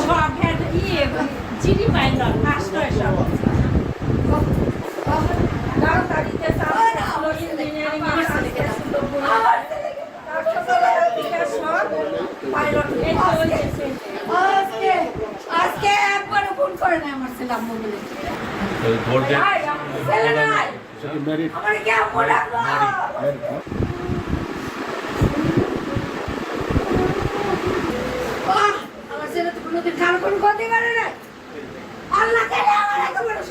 সব GD pilot first হয় সব তাড়াতাড়িতে ইঞ্জিনিয়ারিং পাইলট আজকে একবার ফোন করে না আমার ছেলে আম্মু বলে আমার কি আম্মু ডাকলো আমার ছেলে তো কোনোদিন খারাপ কোনো ক্ষতি করে না আল্লাহ কেন আমার একেবারে